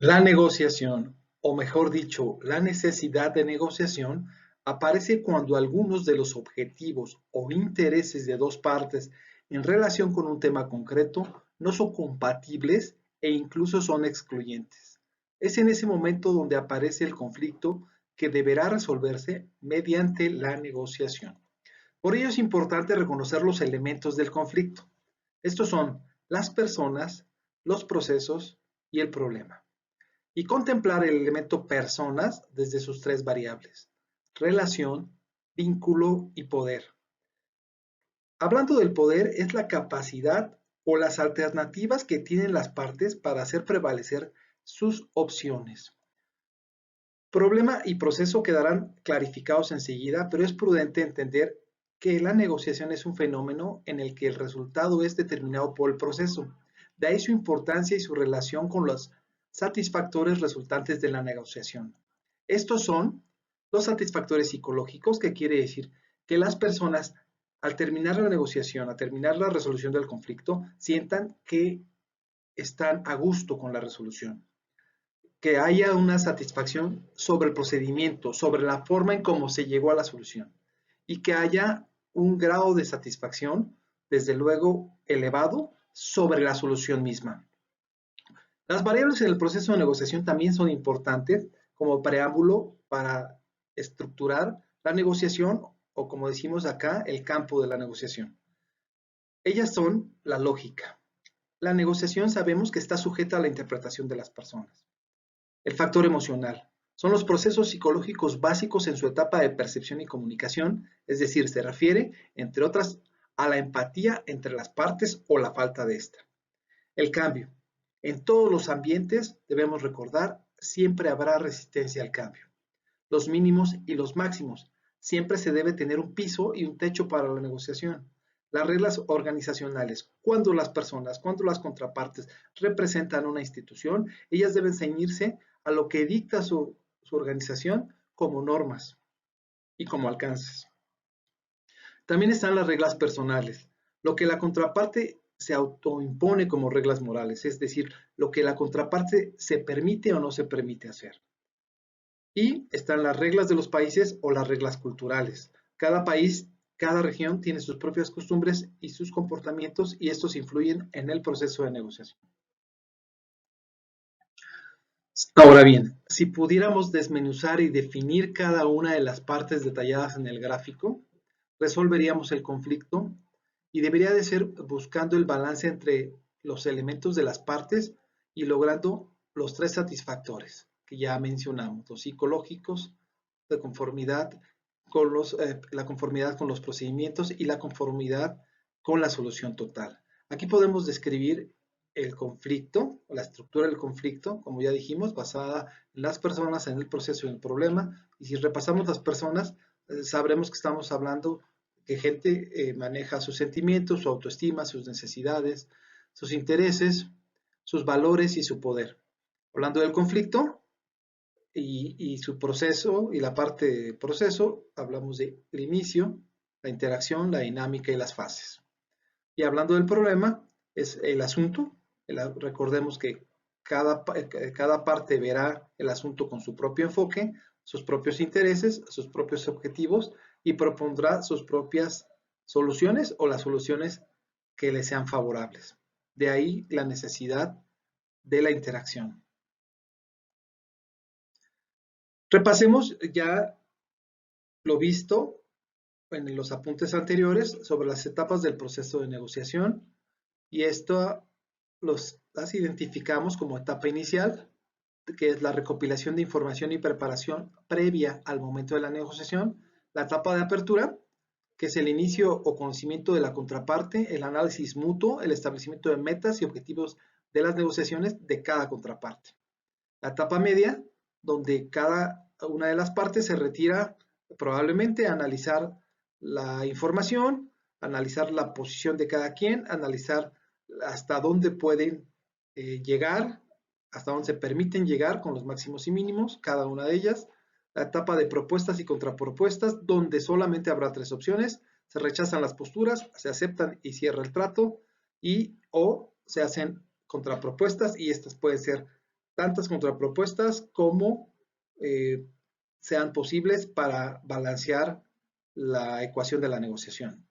La negociación, o mejor dicho, la necesidad de negociación, aparece cuando algunos de los objetivos o intereses de dos partes en relación con un tema concreto no son compatibles e incluso son excluyentes. Es en ese momento donde aparece el conflicto que deberá resolverse mediante la negociación. Por ello es importante reconocer los elementos del conflicto. Estos son las personas, los procesos y el problema, y contemplar el elemento personas desde sus tres variables: relación, vínculo y poder. Hablando del poder, es la capacidad o las alternativas que tienen las partes para hacer prevalecer sus opciones. Problema y proceso quedarán clarificados enseguida, pero es prudente entender que la negociación es un fenómeno en el que el resultado es determinado por el proceso. De ahí su importancia y su relación con los satisfactores resultantes de la negociación. Estos son los satisfactores psicológicos, que quiere decir que las personas, al terminar la negociación, al terminar la resolución del conflicto, sientan que están a gusto con la resolución, que haya una satisfacción sobre el procedimiento, sobre la forma en cómo se llegó a la solución, y que haya un grado de satisfacción, desde luego, elevado sobre la solución misma. Las variables en el proceso de negociación también son importantes como preámbulo para estructurar la negociación, o como decimos acá, el campo de la negociación. Ellas son la lógica. La negociación sabemos que está sujeta a la interpretación de las personas. El factor emocional. Son los procesos psicológicos básicos en su etapa de percepción y comunicación, es decir, se refiere, entre otras, a la empatía entre las partes o la falta de esta. El cambio. En todos los ambientes, debemos recordar, siempre habrá resistencia al cambio. Los mínimos y los máximos. Siempre se debe tener un piso y un techo para la negociación. Las reglas organizacionales. Cuando las personas, cuando las contrapartes representan una institución, ellas deben ceñirse a lo que dicta su organización como normas y como alcances. También están las reglas personales, lo que la contraparte se autoimpone como reglas morales, es decir, lo que la contraparte se permite o no se permite hacer. Y están las reglas de los países o las reglas culturales. Cada país, cada región tiene sus propias costumbres y sus comportamientos, y estos influyen en el proceso de negociación. Ahora bien, si pudiéramos desmenuzar y definir cada una de las partes detalladas en el gráfico, resolveríamos el conflicto, y debería de ser buscando el balance entre los elementos de las partes y logrando los tres satisfactores que ya mencionamos: los psicológicos, de conformidad la conformidad con los procedimientos y la conformidad con la solución total. Aquí podemos describir el conflicto, la estructura del conflicto, como ya dijimos, basada en las personas, en el proceso y en el problema. Y si repasamos las personas, sabremos que estamos hablando que gente maneja sus sentimientos, su autoestima, sus necesidades, sus intereses, sus valores y su poder. Hablando del conflicto y su proceso y la parte de proceso, hablamos del inicio, la interacción, la dinámica y las fases. Y hablando del problema, es el asunto. Recordemos que cada parte verá el asunto con su propio enfoque, sus propios intereses, sus propios objetivos, y propondrá sus propias soluciones o las soluciones que le sean favorables. De ahí la necesidad de la interacción. Repasemos ya lo visto en los apuntes anteriores sobre las etapas del proceso de negociación, y esto las identificamos como etapa inicial, que es la recopilación de información y preparación previa al momento de la negociación; la etapa de apertura, que es el inicio o conocimiento de la contraparte, el análisis mutuo, el establecimiento de metas y objetivos de las negociaciones de cada contraparte; la etapa media, donde cada una de las partes se retira probablemente a analizar la información, analizar la posición de cada quien, analizar hasta dónde pueden llegar, hasta dónde se permiten llegar con los máximos y mínimos, cada una de ellas; la etapa de propuestas y contrapropuestas, donde solamente habrá tres opciones: se rechazan las posturas, se aceptan y cierra el trato, y o se hacen contrapropuestas, y estas pueden ser tantas contrapropuestas como sean posibles para balancear la ecuación de la negociación.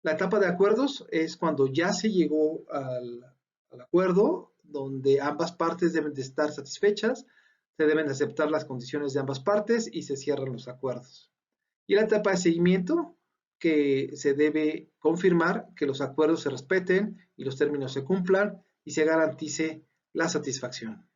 La etapa de acuerdos es cuando ya se llegó al acuerdo, donde ambas partes deben de estar satisfechas, se deben aceptar las condiciones de ambas partes y se cierran los acuerdos. Y la etapa de seguimiento, que se debe confirmar que los acuerdos se respeten y los términos se cumplan y se garantice la satisfacción.